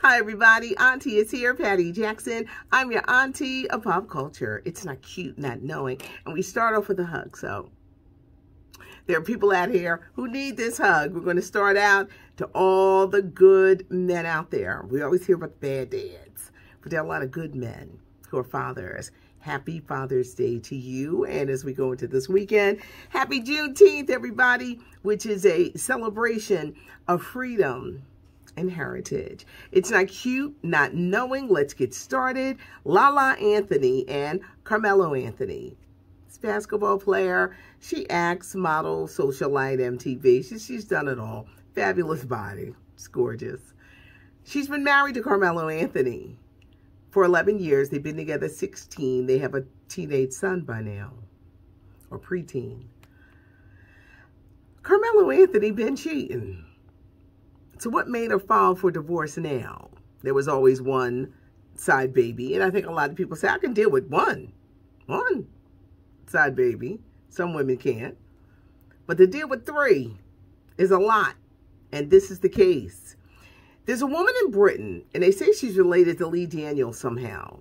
Hi everybody, Auntie is here, Patty Jackson. I'm your auntie of pop culture. It's not cute not knowing. And we start off with a hug. So there are people out here who need this hug. We're going to start out to all the good men out there. We always hear about the bad dads, but there are a lot of good men who are fathers. Happy Father's Day to you. And as we go into this weekend, happy Juneteenth, everybody, which is a celebration of freedom and heritage. It's not cute not knowing. Let's get started. Lala Anthony and Carmelo Anthony. This basketball player. She acts, models, socialite, MTV. She's done it all. Fabulous body. It's gorgeous. She's been married to Carmelo Anthony for 11 years. They've been together 16. They have a teenage son by now, or preteen. Carmelo Anthony been cheating. So what made her file for divorce now? There was always one side baby. And I think a lot of people say, I can deal with one side baby. Some women can't. But to deal with three is a lot. And this is the case. There's a woman in Britain, and they say she's related to Lee Daniels somehow.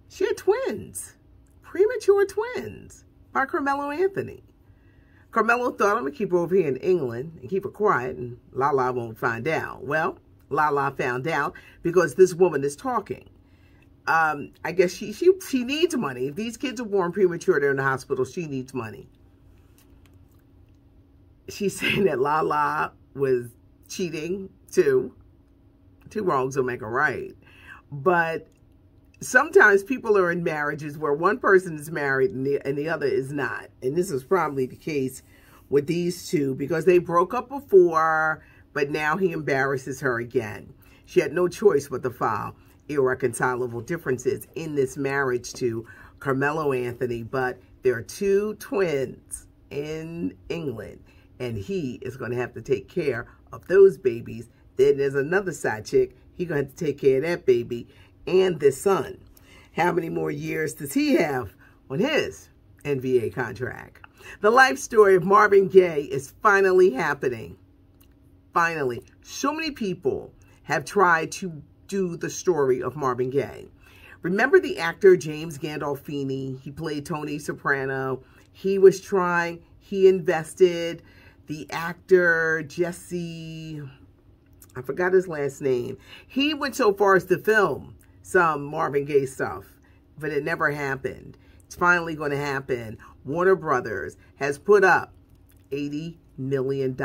She had twins, premature twins, by Carmelo Anthony. Carmelo thought, I'm going to keep her over here in England and keep her quiet, and Lala won't find out. Well, Lala found out because this woman is talking. I guess she needs money. If these kids are born premature, they're in the hospital, she needs money. She's saying that Lala was cheating, too. Two wrongs don't make a right. But sometimes people are in marriages where one person is married and the other is not. And this is probably the case with these two because they broke up before, but now he embarrasses her again. She had no choice but to file irreconcilable differences in this marriage to Carmelo Anthony. But there are two twins in England, and he is going to have to take care of those babies. Then there's another side chick. He's going to have to take care of that baby and this son. How many more years does he have on his NBA contract? The life story of Marvin Gaye is finally happening. Finally. So many people have tried to do the story of Marvin Gaye. Remember the actor James Gandolfini? He played Tony Soprano. He was trying. He invested. The actor Jesse, I forgot his last name. He went so far as to film some Marvin Gaye stuff, but it never happened. It's finally going to happen. Warner Brothers has put up $80 million.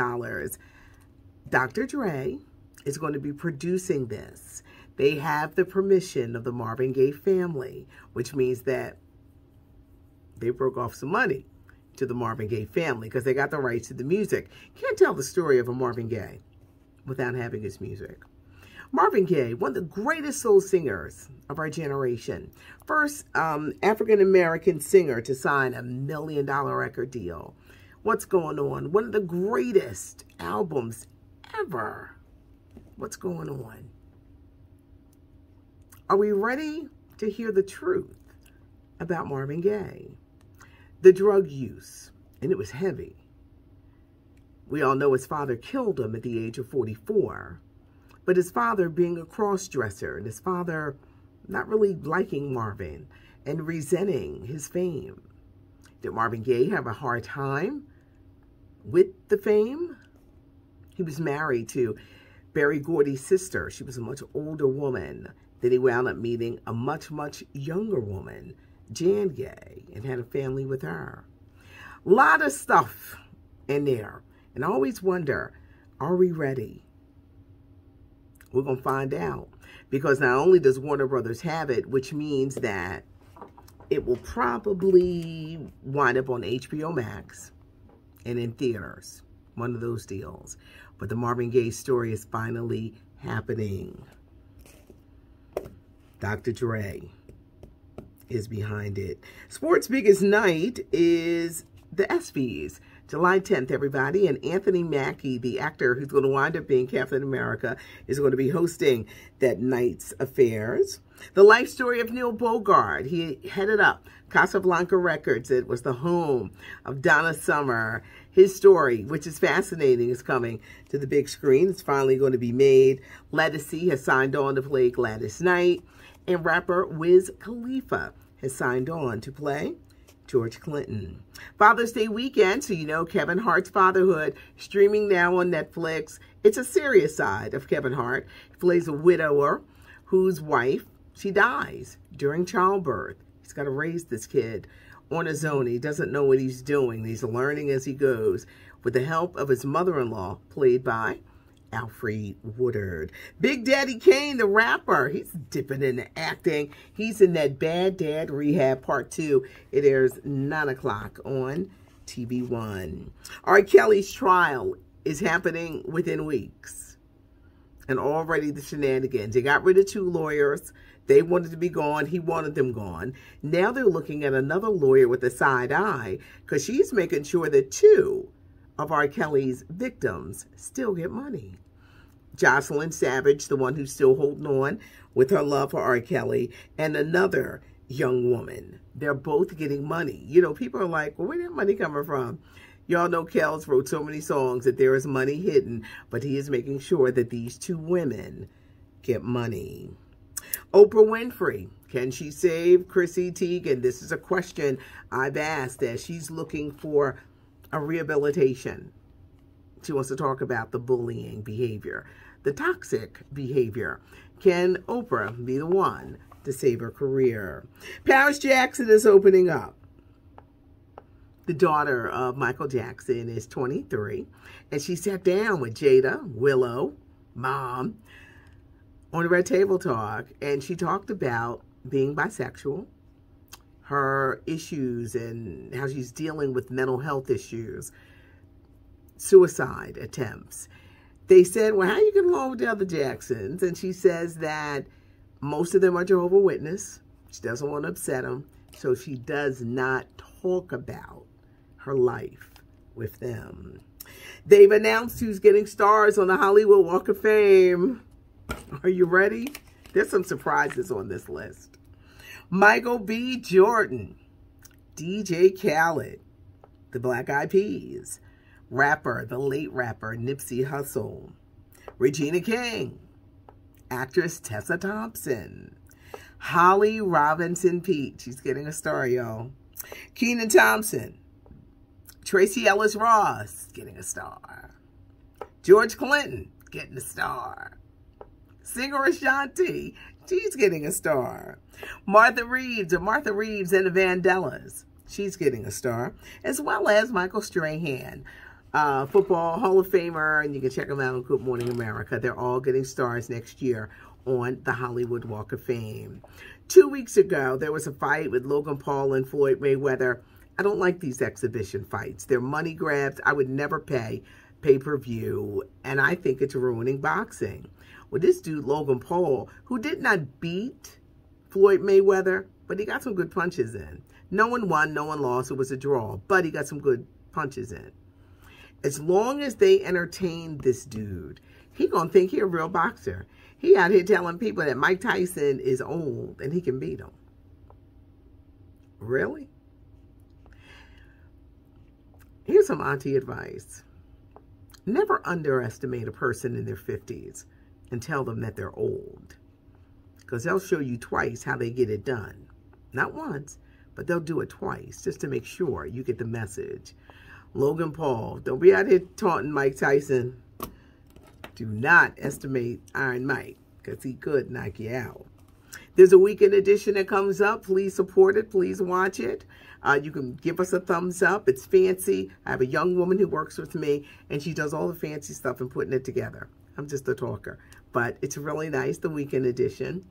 Dr. Dre is going to be producing this. They have the permission of the Marvin Gaye family, which means that they broke off some money to the Marvin Gaye family because they got the rights to the music. Can't tell the story of a Marvin Gaye without having his music. Marvin Gaye, one of the greatest soul singers of our generation. First African-American singer to sign a $1 million record deal. What's going on? One of the greatest albums ever. What's going on? Are we ready to hear the truth about Marvin Gaye? The drug use, and it was heavy. We all know his father killed him at the age of 44. But his father being a cross-dresser and his father not really liking Marvin and resenting his fame. Did Marvin Gaye have a hard time with the fame? He was married to Berry Gordy's sister. She was a much older woman. Then he wound up meeting a much, much younger woman, Jan Gaye, and had a family with her. A lot of stuff in there. And I always wonder, are we ready? We're going to find out. Because not only does Warner Brothers have it, which means that it will probably wind up on HBO Max and in theaters. One of those deals. But the Marvin Gaye story is finally happening. Dr. Dre is behind it. Sports' biggest night is the ESPYs. July 10th, everybody, and Anthony Mackie, the actor who's going to wind up being Captain America, is going to be hosting that night's affairs. The life story of Neil Bogart. He headed up Casablanca Records. It was the home of Donna Summer. His story, which is fascinating, is coming to the big screen. It's finally going to be made. Ledisi has signed on to play Gladys Knight. And rapper Wiz Khalifa has signed on to play George Clinton. Father's Day weekend, so you know Kevin Hart's fatherhood, streaming now on Netflix. It's a serious side of Kevin Hart. He plays a widower whose wife, she dies during childbirth. He's got to raise this kid on his own. He doesn't know what he's doing. He's learning as he goes with the help of his mother-in-law, played by Alfre Woodard. Big Daddy Kane, the rapper, he's dipping into acting. He's in that Bad Dad Rehab Part 2. It airs 9 o'clock on TV One. R. Kelly's trial is happening within weeks. And already the shenanigans. They got rid of 2 lawyers. They wanted to be gone. He wanted them gone. Now they're looking at another lawyer with a side eye because she's making sure that 2 of R. Kelly's victims still get money. Jocelyn Savage, the one who's still holding on with her love for R. Kelly, and another young woman. They're both getting money. You know, people are like, well, where that money coming from? Y'all know Kells wrote so many songs that there is money hidden, but he is making sure that these 2 women get money. Oprah Winfrey, can she save Chrissy Teigen? This is a question I've asked as she's looking for a rehabilitation. She wants to talk about the bullying behavior, the toxic behavior. Can Oprah be the one to save her career? Paris Jackson is opening up. The daughter of Michael Jackson is 23, and she sat down with Jada, Willow, Mom, on the Red Table Talk, and she talked about being bisexual, her issues and how she's dealing with mental health issues, suicide attempts. They said, well, how you get along with the other Jacksons? And she says that most of them are Jehovah's Witness. She doesn't want to upset them, so she does not talk about her life with them. They've announced who's getting stars on the Hollywood Walk of Fame. Are you ready? There's some surprises on this list. Michael B. Jordan, DJ Khaled, the Black Eyed Peas, rapper, the late rapper Nipsey Hussle, Regina King, actress Tessa Thompson, Holly Robinson Peete, she's getting a star, y'all, Kenan Thompson, Tracy Ellis Ross, getting a star, George Clinton, getting a star, singer Ashanti, she's getting a star. Martha Reeves and the Vandellas, she's getting a star. As well as Michael Strahan, Football Hall of Famer, and you can check them out on Good Morning America. They're all getting stars next year on the Hollywood Walk of Fame. 2 weeks ago, there was a fight with Logan Paul and Floyd Mayweather. I don't like these exhibition fights. They're money grabs. I would never pay pay-per-view, and I think it's ruining boxing. Well, this dude, Logan Paul, who did not beat Floyd Mayweather, but he got some good punches in. No one won, no one lost. It was a draw, but he got some good punches in. As long as they entertain this dude, he gonna think he a real boxer. He out here telling people that Mike Tyson is old and he can beat him. Really? Here's some auntie advice. Never underestimate a person in their 50s and tell them that they're old, because they'll show you twice how they get it done. Not once, but they'll do it twice just to make sure you get the message. Logan Paul, don't be out here taunting Mike Tyson. Do not estimate Iron Mike, because he could knock you out. There's a weekend edition that comes up. Please support it. Please watch it. You can give us a thumbs up. It's fancy. I have a young woman who works with me, and she does all the fancy stuff and putting it together. I'm just a talker. But it's really nice, the weekend edition.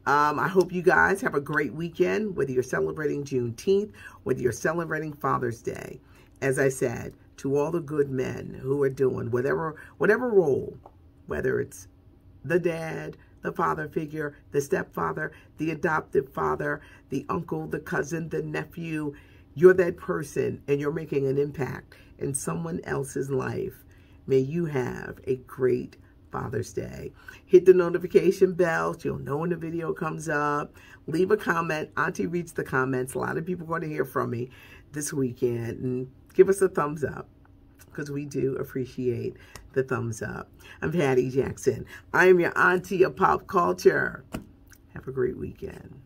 I hope you guys have a great weekend, whether you're celebrating Juneteenth, whether you're celebrating Father's Day. As I said, to all the good men who are doing whatever role, whether it's the dad, the father figure, the stepfather, the adoptive father, the uncle, the cousin, the nephew, you're that person and you're making an impact in someone else's life. May you have a great Father's Day. Hit the notification bell so you'll know when the video comes up. Leave a comment. Auntie reads the comments. A lot of people want to hear from me this weekend. And give us a thumbs up. because we do appreciate the thumbs up. I'm Patty Jackson. I am your auntie of pop culture. Have a great weekend.